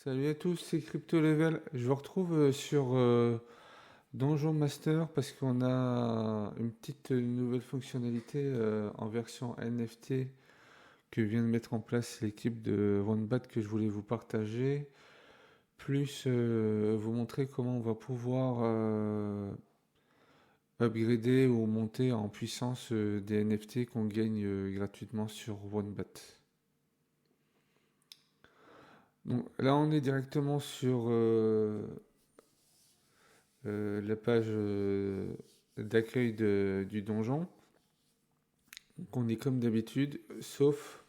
Salut à tous, c'est Crypto Level. Je vous retrouve sur Donjon Master parce qu'on a une petite nouvelle fonctionnalité en version NFT que vient de mettre en place l'équipe de OneBat que je voulais vous partager, plus vous montrer comment on va pouvoir upgrader ou monter en puissance des NFT qu'on gagne gratuitement sur OneBat. Donc là, on est directement sur la page d'accueil du donjon. Donc on est comme d'habitude, sauf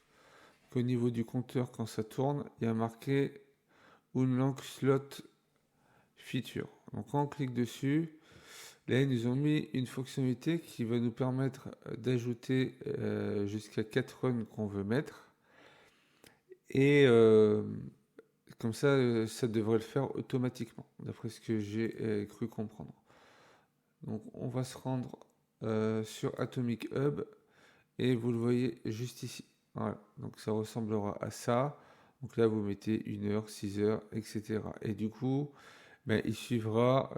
qu'au niveau du compteur, quand ça tourne, il y a marqué Unlock Slot Feature. Donc quand on clique dessus, là ils nous ont mis une fonctionnalité qui va nous permettre d'ajouter jusqu'à 4 runs qu'on veut mettre. Et comme ça, ça devrait le faire automatiquement, d'après ce que j'ai cru comprendre. Donc on va se rendre sur Atomic Hub et vous le voyez juste ici. Voilà, donc ça ressemblera à ça. Donc là vous mettez 1 heure, 6 heures, etc. Et du coup, ben, il suivra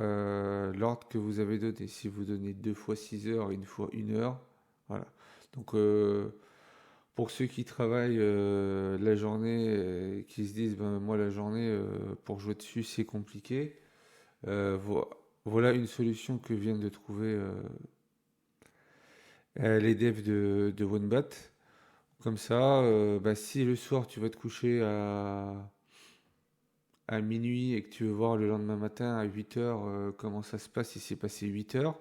l'ordre que vous avez donné. Si vous donnez 2 fois 6 heures, 1 fois 1 heure, voilà. Donc pour ceux qui travaillent la journée et qui se disent ben, moi la journée pour jouer dessus c'est compliqué, voilà une solution que viennent de trouver les devs de OneBat. Comme ça, bah, si le soir tu vas te coucher à minuit et que tu veux voir le lendemain matin à 8 heures comment ça se passe, si c'est passé 8 heures,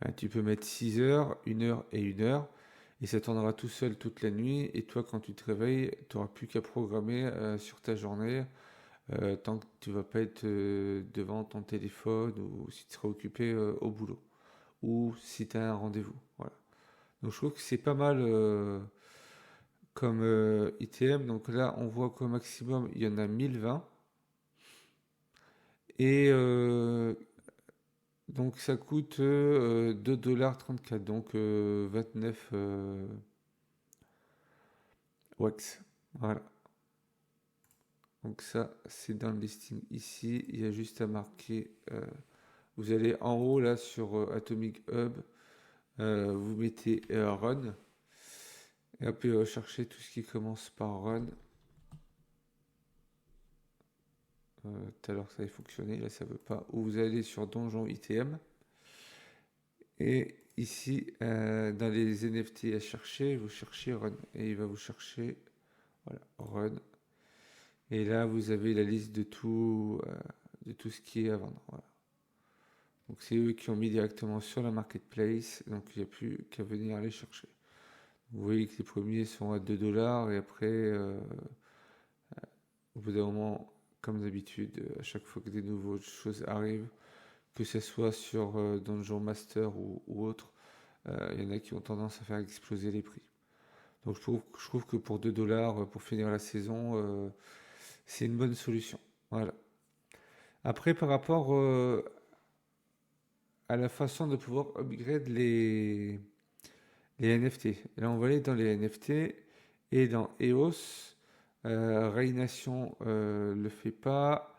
bah, tu peux mettre 6 heures, 1 heure et 1 heure. Et ça tournera tout seul toute la nuit. Et toi, quand tu te réveilles, tu n'auras plus qu'à programmer sur ta journée tant que tu vas pas être devant ton téléphone ou si tu seras occupé au boulot ou si tu as un rendez-vous. Voilà. Donc je trouve que c'est pas mal comme ITM. Donc là, on voit qu'au maximum, il y en a 1020. Et donc ça coûte 2,34$, donc 29 wax. Voilà. Donc ça, c'est dans le listing ici. Il y a juste à marquer. Vous allez en haut là sur Atomic Hub. Vous mettez Run. Et après, chercher tout ce qui commence par Run. Tout à l'heure, ça avait fonctionné. Là, ça ne veut pas. Ou vous allez sur Donjon ITM. Et ici, dans les NFT à chercher, vous cherchez Run. Et il va vous chercher voilà, Run. Et là, vous avez la liste de tout ce qui est à vendre. Voilà. Donc, c'est eux qui ont mis directement sur la marketplace. Donc, il n'y a plus qu'à venir les chercher. Vous voyez que les premiers sont à 2$. Et après, au bout d'un moment, comme d'habitude, à chaque fois que des nouvelles choses arrivent, que ce soit sur Donjon Master ou autre, il y en a qui ont tendance à faire exploser les prix. Donc je trouve que pour 2$, pour finir la saison, c'est une bonne solution. Voilà. Après, par rapport à la façon de pouvoir upgrade les NFT. Là, on va aller dans les NFT et dans EOS. Raynation le fait pas.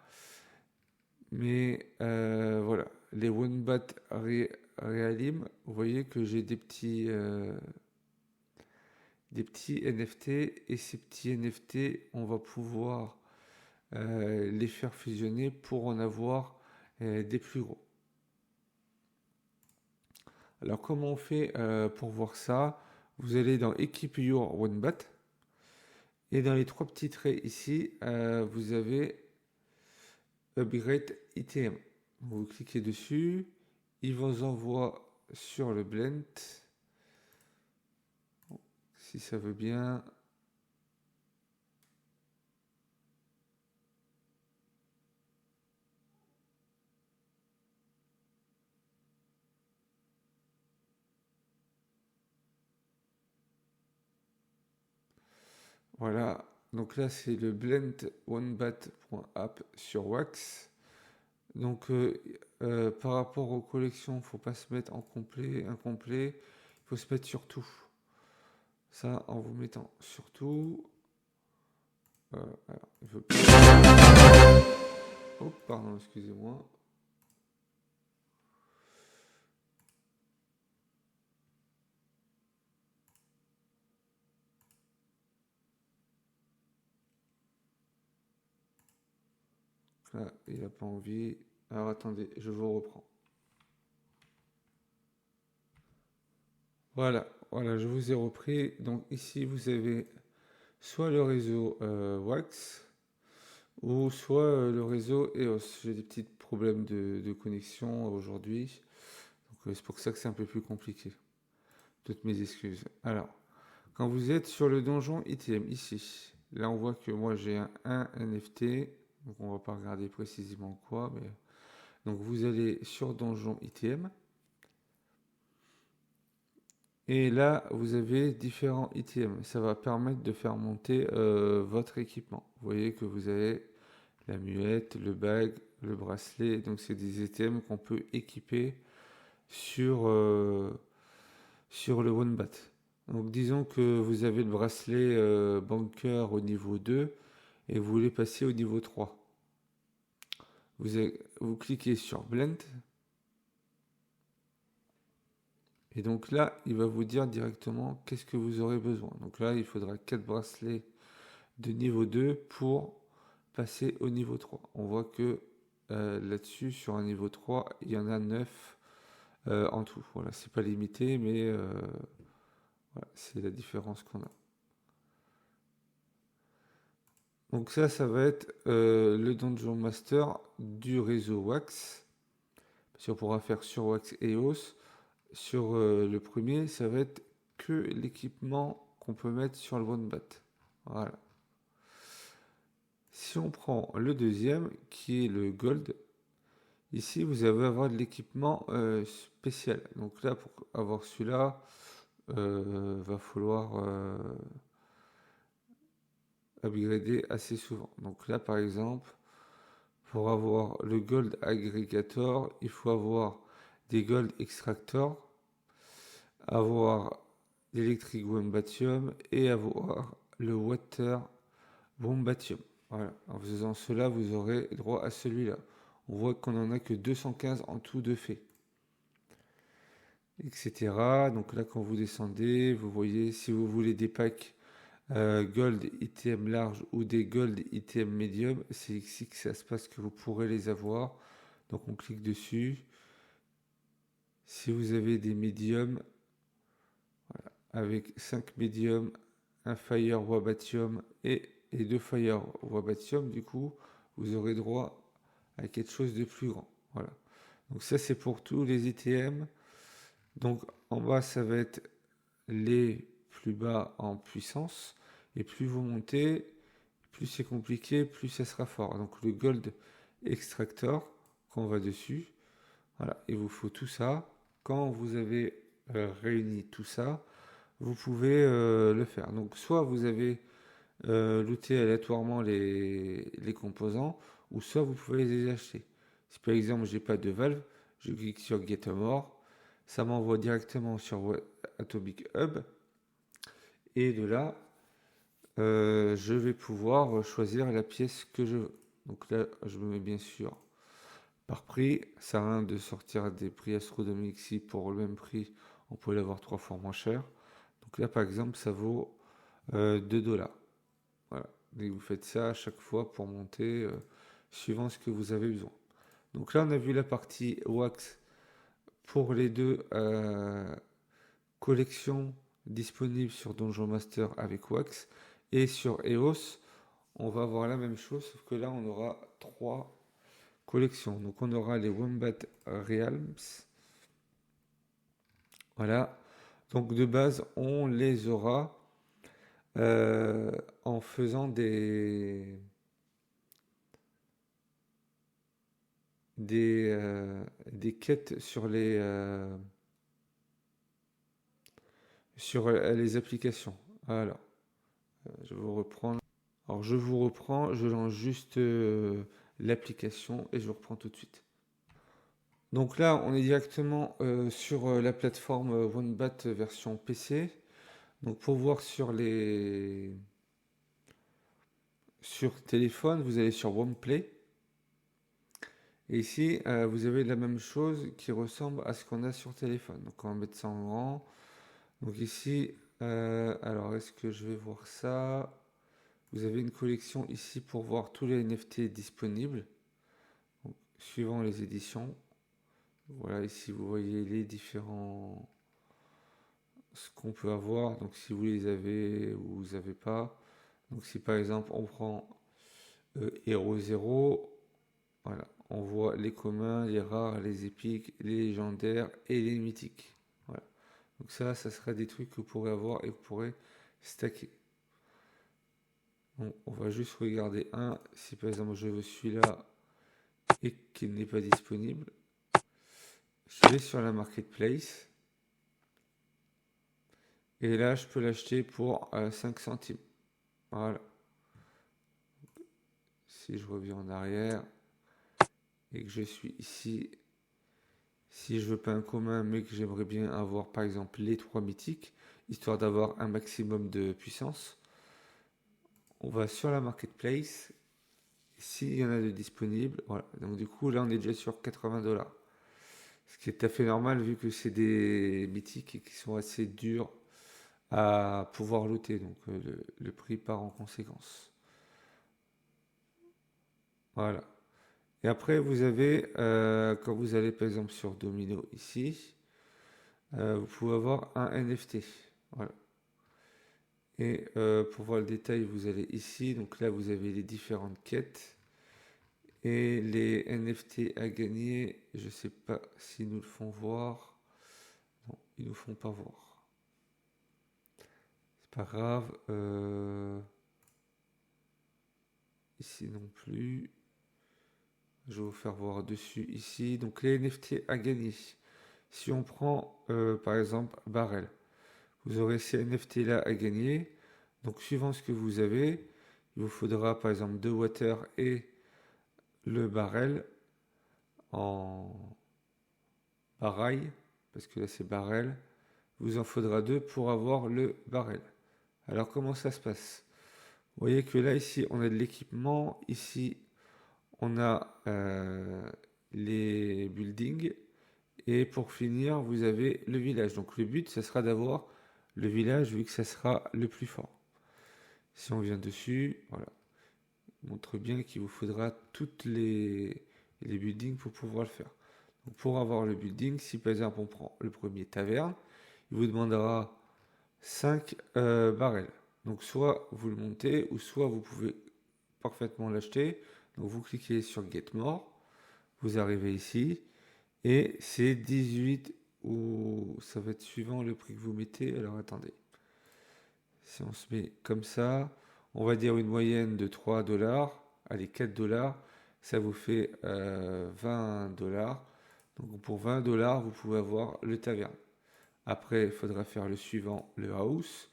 Mais voilà, les OneBat Realim, vous voyez que j'ai des petits NFT et ces petits NFT, on va pouvoir les faire fusionner pour en avoir des plus gros. Alors comment on fait pour voir ça? Vous allez dans Equip Your OneBat et dans les 3 petits traits ici, vous avez Upgrade ITM. Vous cliquez dessus, il vous envoie sur le blend. Si ça veut bien. Voilà, donc là c'est le blend onebat.app sur Wax. Donc par rapport aux collections, il ne faut pas se mettre en complet, incomplet, il faut se mettre sur tout. Ça, en vous mettant sur tout. Alors, il veut pas. Oh, pardon, excusez-moi. Là, il n'a pas envie. Alors attendez, je vous reprends. Voilà, voilà, je vous ai repris. Donc ici, vous avez soit le réseau WAX ou soit le réseau EOS. J'ai des petits problèmes de connexion aujourd'hui. Donc c'est pour ça que c'est un peu plus compliqué. Toutes mes excuses. Alors, quand vous êtes sur le donjon ITM ici, là on voit que moi j'ai un NFT. Donc on va pas regarder précisément quoi, mais donc vous allez sur donjon ITM. Et là, vous avez différents ITM. Ça va permettre de faire monter votre équipement. Vous voyez que vous avez la muette, le bag, le bracelet. Donc, c'est des ITM qu'on peut équiper sur, sur le OneBat. Donc, disons que vous avez le bracelet Banker au niveau 2 et vous voulez passer au niveau 3. Vous cliquez sur Blend. Et donc là, il va vous dire directement qu'est-ce que vous aurez besoin. Donc là, il faudra 4 bracelets de niveau 2 pour passer au niveau 3. On voit que là-dessus, sur un niveau 3, il y en a 9 en tout. Voilà, c'est pas limité, mais voilà, c'est la différence qu'on a. Donc ça va être le Dungeon Master du réseau Wax. Si on pourra faire sur Wax et EOS. Sur le premier, ça va être que l'équipement qu'on peut mettre sur le OneBat. Voilà. Si on prend le deuxième, qui est le Gold, ici vous allez avoir de l'équipement spécial. Donc là, pour avoir celui-là, va falloir upgrader assez souvent. Donc là, par exemple, pour avoir le Gold Aggregator, il faut avoir des Gold Extractor, avoir l'Electric Wombatium et avoir le Water Wombatium. Voilà. En faisant cela, vous aurez droit à celui-là. On voit qu'on n'en a que 215 en tout de fait. Etc. Donc là, quand vous descendez, vous voyez si vous voulez des packs Gold ITM large ou des Gold ITM medium, c'est ici que ça se passe que vous pourrez les avoir. Donc on clique dessus. Si vous avez des médiums, voilà, avec 5 médiums, un Fire Wabatium et 2 Fire Wabatium, du coup, vous aurez droit à quelque chose de plus grand. Voilà. Donc ça, c'est pour tous les ITM. Donc en bas, ça va être les plus bas en puissance. Et plus vous montez, plus c'est compliqué, plus ça sera fort. Donc le Gold Extractor, quand on va dessus, voilà, il vous faut tout ça. Quand vous avez réuni tout ça, vous pouvez le faire. Donc soit vous avez looté aléatoirement les composants, ou soit vous pouvez les acheter. Si par exemple j'ai pas de valve, je clique sur Get a More, ça m'envoie directement sur Atomic Hub, et de là, je vais pouvoir choisir la pièce que je veux. Donc là, je me mets bien sûr par prix. Ça sert à rien de sortir des prix astronomiques ici pour le même prix. On peut l'avoir 3 fois moins cher. Donc là, par exemple, ça vaut 2 dollars. Voilà. Et vous faites ça à chaque fois pour monter suivant ce que vous avez besoin. Donc là, on a vu la partie Wax pour les deux collections disponibles sur Donjon Master avec Wax. Et sur EOS, on va avoir la même chose, sauf que là, on aura 3 collections. Donc on aura les Wombat Realms. Voilà. Donc de base, on les aura en faisant des quêtes sur les applications. Voilà. Je vous reprends. Alors je vous reprends, je lance juste l'application et je vous reprends tout de suite. Donc là, on est directement sur la plateforme OneBat version PC. Donc pour voir sur téléphone, vous allez sur OnePlay. Et ici, vous avez la même chose qui ressemble à ce qu'on a sur téléphone. Donc on va mettre ça en grand. Donc ici, alors est-ce que je vais voir ça? Vous avez une collection ici pour voir tous les NFT disponibles, donc, suivant les éditions. Voilà, ici vous voyez les différents, ce qu'on peut avoir. Donc si vous les avez ou vous n'avez pas. Donc si par exemple on prend Hero 0, voilà, on voit les communs, les rares, les épiques, les légendaires et les mythiques. Voilà. Donc ça sera des trucs que vous pourrez avoir et que vous pourrez stacker. Bon, on va juste regarder un. Si par exemple je veux celui-là et qu'il n'est pas disponible, je vais sur la marketplace. Et là, je peux l'acheter pour 5 centimes. Voilà. Si je reviens en arrière et que je suis ici, si je veux pas un commun, mais que j'aimerais bien avoir par exemple les 3 mythiques, histoire d'avoir un maximum de puissance, on va sur la marketplace. S'il y en a de disponibles, voilà. Donc du coup, là, on est déjà sur 80$. Ce qui est tout à fait normal vu que c'est des mythiques et qui sont assez durs à pouvoir looter. Donc le prix part en conséquence. Voilà. Et après, vous avez, quand vous allez par exemple sur Domino ici, vous pouvez avoir un NFT. Voilà. Et pour voir le détail, vous allez ici. Donc là, vous avez les différentes quêtes. Et les NFT à gagner, je ne sais pas s'ils nous le font voir. Non, ils ne nous font pas voir. C'est pas grave. Ici non plus. Je vais vous faire voir dessus ici. Donc les NFT à gagner. Si on prend par exemple Barrel, vous aurez ces NFT là à gagner. Donc suivant ce que vous avez, il vous faudra par exemple 2 water et le barrel en barail, parce que là c'est barrel. Vous en faudra 2 pour avoir le barrel. Alors comment ça se passe? Vous voyez que là ici on a de l'équipement, ici on a les buildings. Et pour finir, vous avez le village. Donc le but, ça sera d'avoir le village vu que ça sera le plus fort. Si on vient dessus, voilà, montre bien qu'il vous faudra toutes les buildings pour pouvoir le faire. Donc pour avoir le building, si par exemple on prend le premier taverne, il vous demandera 5 barrels. Donc soit vous le montez ou soit vous pouvez parfaitement l'acheter. Donc vous cliquez sur Get More, vous arrivez ici et c'est 18 ou ça va être suivant le prix que vous mettez. Alors attendez. Si on se met comme ça, on va dire une moyenne de 3$, allez 4$, ça vous fait 20$. Donc pour 20$, vous pouvez avoir le taverne. Après, il faudra faire le suivant, le house,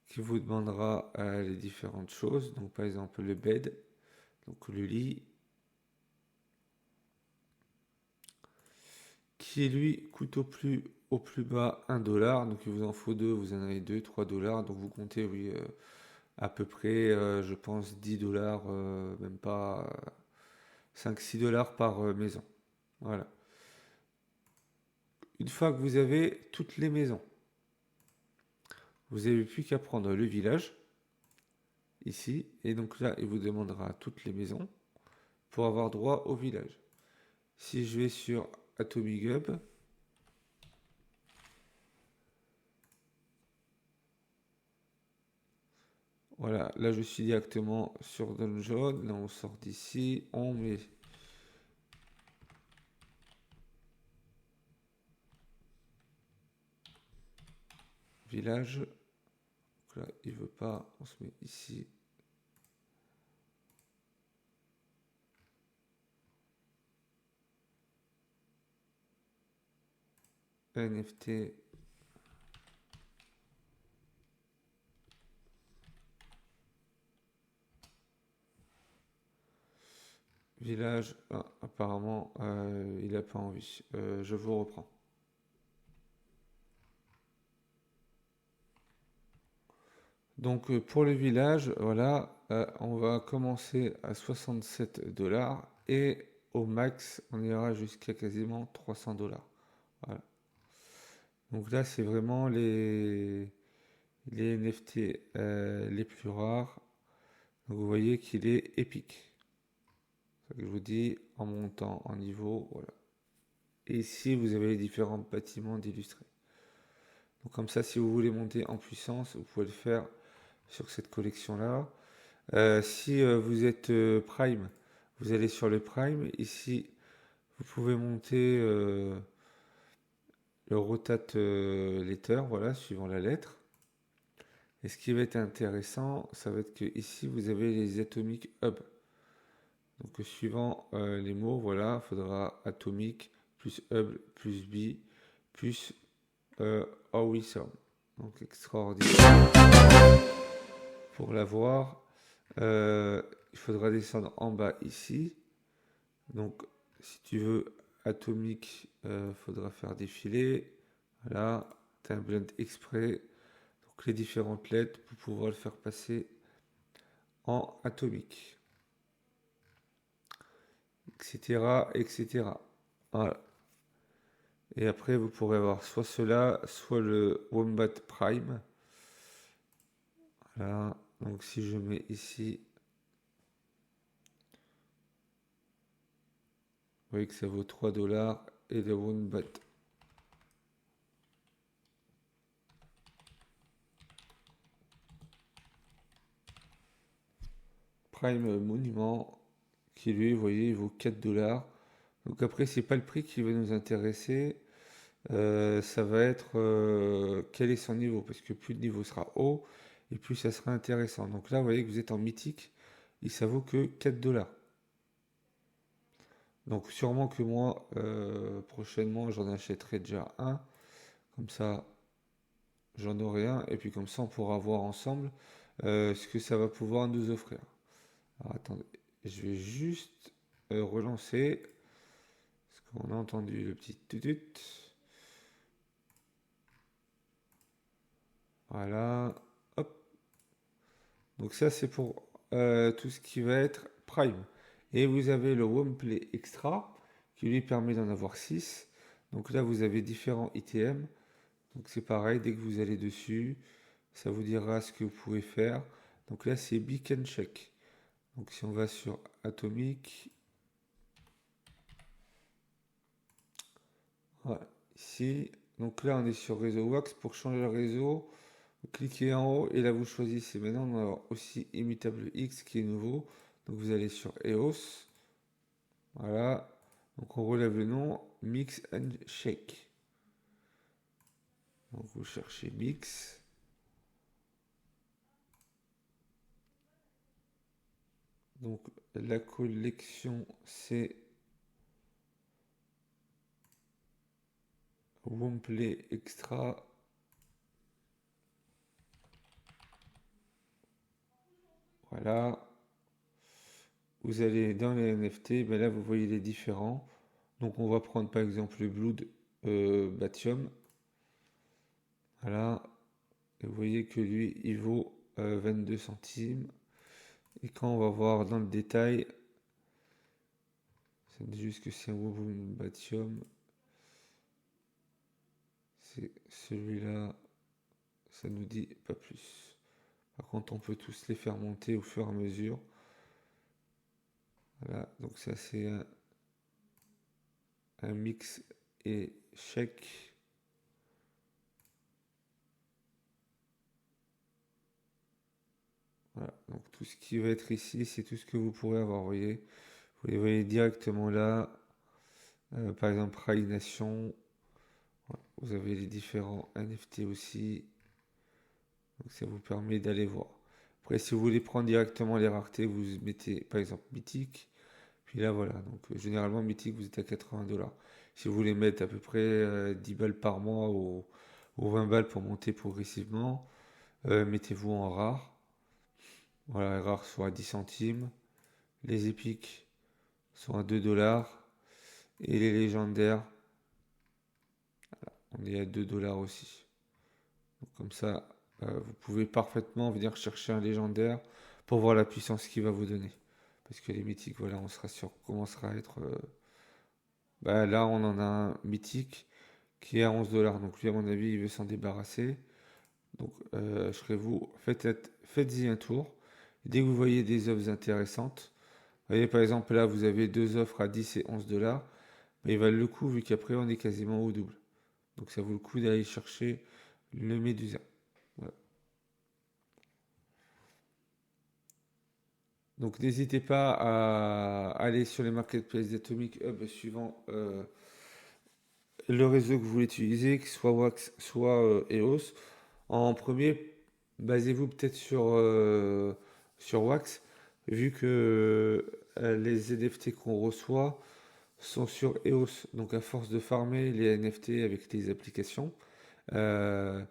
qui vous demandera les différentes choses. Donc par exemple le bed, donc le lit, qui lui coûte au plus bas 1$. Donc il vous en faut 2, vous en avez 2, 3$. Donc vous comptez, oui, à peu près, je pense, 10$, même pas 5-6$ par maison. Voilà. Une fois que vous avez toutes les maisons, vous n'avez plus qu'à prendre le village, ici, et donc là, il vous demandera toutes les maisons pour avoir droit au village. Si je vais sur Atomic Hub, voilà, là je suis directement sur Dungeon, là on sort d'ici, on met village, donc là il veut pas, on se met ici. NFT village, ah, apparemment il n'a pas envie. Je vous reprends. Donc pour le village, voilà, on va commencer à 67$ et au max, on ira jusqu'à quasiment 300 $. Voilà. Donc là, c'est vraiment les NFT les plus rares. Donc vous voyez qu'il est épique. C'est ça que je vous dis, en montant en niveau, voilà. Et ici, vous avez les différents bâtiments d'illustrer. Donc comme ça, si vous voulez monter en puissance, vous pouvez le faire sur cette collection-là. Si vous êtes Prime, vous allez sur le Prime. Ici, vous pouvez monter le rotate letter, voilà, suivant la lettre. Et ce qui va être intéressant, ça va être que ici, vous avez les Atomic Hub. Donc suivant les mots, voilà, il faudra Atomic plus Hub plus B plus Awesome. Donc extraordinaire. Pour l'avoir, il faudra descendre en bas ici. Donc si tu veux Atomic, faudra faire défiler. Voilà, tu as un blend exprès. Donc les différentes lettres pour pouvoir le faire passer en atomique. Etc. etc. Voilà. Et après, vous pourrez avoir soit cela, soit le Wombat Prime. Voilà. Donc si je mets ici, vous voyez que ça vaut 3 $ et le Wombat. Prime Monument, qui lui, vous voyez, il vaut 4 $. Donc après, c'est pas le prix qui va nous intéresser. Ça va être quel est son niveau, parce que plus le niveau sera haut, et plus ça sera intéressant. Donc là, vous voyez que vous êtes en mythique, et ça vaut que 4 $. Donc sûrement que moi, prochainement, j'en achèterai déjà un. Comme ça, j'en aurai un, et puis comme ça, on pourra voir ensemble ce que ça va pouvoir nous offrir. Alors attendez, je vais juste relancer, parce qu'on a entendu le petit tutut. Voilà, hop. Donc ça, c'est pour tout ce qui va être Prime. Et vous avez le Womply Extra, qui lui permet d'en avoir 6. Donc là, vous avez différents ITM. Donc c'est pareil, dès que vous allez dessus, ça vous dira ce que vous pouvez faire. Donc là, c'est Beacon Check. Donc si on va sur Atomic, voilà, ici. Donc là, on est sur Réseau Wax. Pour changer le réseau, vous cliquez en haut et là, vous choisissez. Maintenant, on a aussi Immutable X qui est nouveau. Donc vous allez sur EOS. Voilà. Donc on relève le nom Mix and Shake. Donc vous cherchez Mix. Donc la collection c'est Womply Extra. Voilà. Vous allez dans les NFT, ben là vous voyez les différents. Donc on va prendre par exemple le Blood Batium. Voilà. Et vous voyez que lui il vaut 22 centimes. Et quand on va voir dans le détail, ça dit juste que c'est un Woven Batium. C'est celui-là, ça nous dit pas plus. Par contre, on peut tous les faire monter au fur et à mesure. Voilà, donc ça c'est un mix et chèque. Voilà, donc tout ce qui va être ici, c'est tout ce que vous pourrez avoir, vous voyez. Vous les voyez directement là. Par exemple, Rai Nation. Voilà, vous avez les différents NFT aussi. Donc ça vous permet d'aller voir. Après, si vous voulez prendre directement les raretés, vous mettez par exemple Mythique. Puis là, voilà. Donc généralement, Mythique, vous êtes à 80 $. Si vous voulez mettre à peu près 10 balles par mois ou 20 balles pour monter progressivement, mettez-vous en rare. Voilà, les rares sont à 10 centimes. Les épiques sont à 2 $. Et les légendaires, voilà, on est à 2 $ aussi. Donc, comme ça, vous pouvez parfaitement venir chercher un légendaire pour voir la puissance qu'il va vous donner. parce que les mythiques, voilà, on sera sûr, commencera à être... bah, là, on en a un mythique qui est à 11 $. Donc lui, à mon avis, il veut s'en débarrasser. Donc, je serais vous, faites-y un tour. Dès que vous voyez des offres intéressantes, vous voyez, par exemple, là, vous avez deux offres à 10 et 11 $. Mais il valent le coup vu qu'après, on est quasiment au double. Donc, ça vaut le coup d'aller chercher le Médusa. Voilà. Donc, n'hésitez pas à aller sur les marketplaces d'Atomic Hub suivant le réseau que vous voulez utiliser, que ce soit Wax, soit EOS. En premier, basez-vous peut-être sur Wax, vu que les NFT qu'on reçoit sont sur EOS. Donc à force de farmer les NFT avec les applications, euh,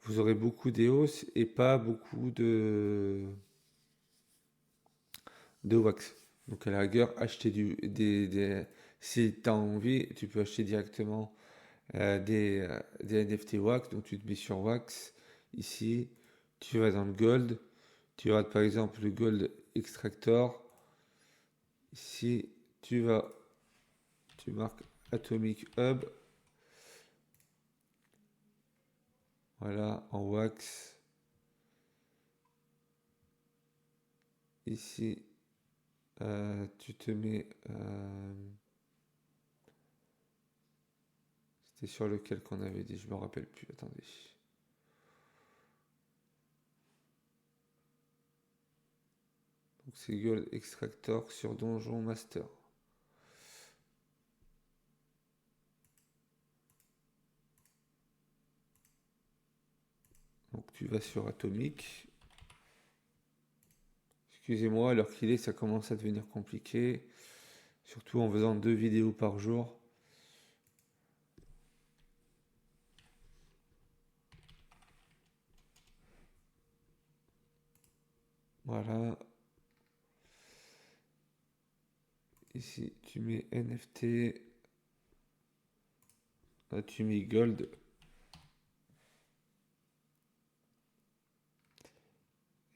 vous aurez beaucoup d'EOS et pas beaucoup de Wax. Donc à la rigueur, achetez si tu as envie, tu peux acheter directement des NFT Wax. Donc tu te mets sur Wax, ici, tu vas dans le Gold, tu auras par exemple le Gold Extractor. Ici, tu marques Atomic Hub, voilà, en Wax. Ici, tu te mets... c'était sur lequel qu'on avait dit, je me rappelle plus, attendez. Donc c'est Gold Extractor sur Donjon Master. Donc tu vas sur Atomic. Excusez-moi, à l'heure qu'il est, ça commence à devenir compliqué. Surtout en faisant 2 vidéos par jour. Voilà. Ici, tu mets NFT. Là, tu mets Gold.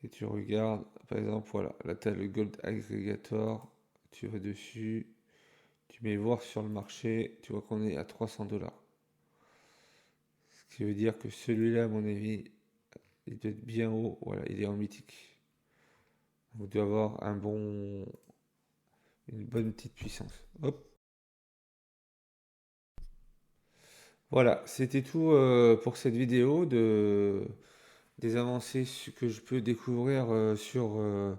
Et tu regardes, par exemple, voilà. Là, tu as le Gold Aggregator. Tu vas dessus. Tu mets voir sur le marché. Tu vois qu'on est à 300 $. Ce qui veut dire que celui-là, à mon avis, il doit être bien haut. Voilà, il est en mythique. Vous devez avoir une bonne petite puissance. Hop. Voilà, c'était tout pour cette vidéo des avancées que je peux découvrir sur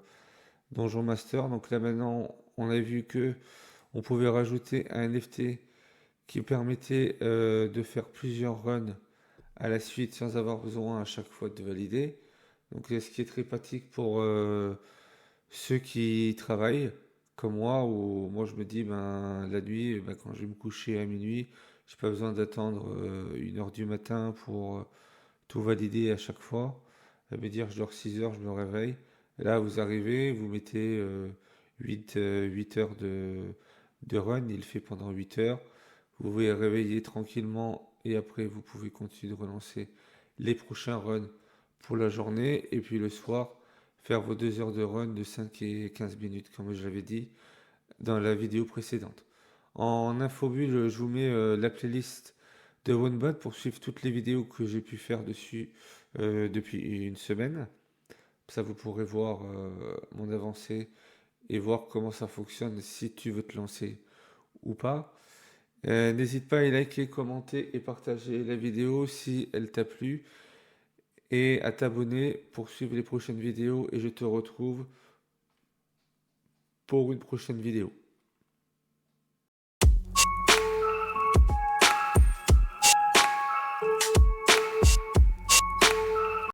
Donjon Master. Donc là maintenant, on a vu que on pouvait rajouter un NFT qui permettait de faire plusieurs runs à la suite sans avoir besoin à chaque fois de valider. Donc ce qui est très pratique pour ceux qui travaillent comme moi, où moi je me dis ben la nuit, ben, quand je vais me coucher à minuit, j'ai pas besoin d'attendre 1 heure du matin pour tout valider à chaque fois. Ça veut dire je dors 6 heures, je me réveille. Et là vous arrivez, vous mettez 8 heures de run, il fait pendant 8 heures. Vous pouvez réveiller tranquillement et après vous pouvez continuer de relancer les prochains runs pour la journée. Et puis le soir, faire vos 2 heures de run de 5 et 15 minutes, comme je l'avais dit dans la vidéo précédente. En infobulle, je vous mets la playlist de OneBot pour suivre toutes les vidéos que j'ai pu faire dessus depuis une semaine. Ça, vous pourrez voir mon avancée et voir comment ça fonctionne si tu veux te lancer ou pas. N'hésite pas à liker, commenter et partager la vidéo si elle t'a plu et à t'abonner pour suivre les prochaines vidéos et je te retrouve pour une prochaine vidéo.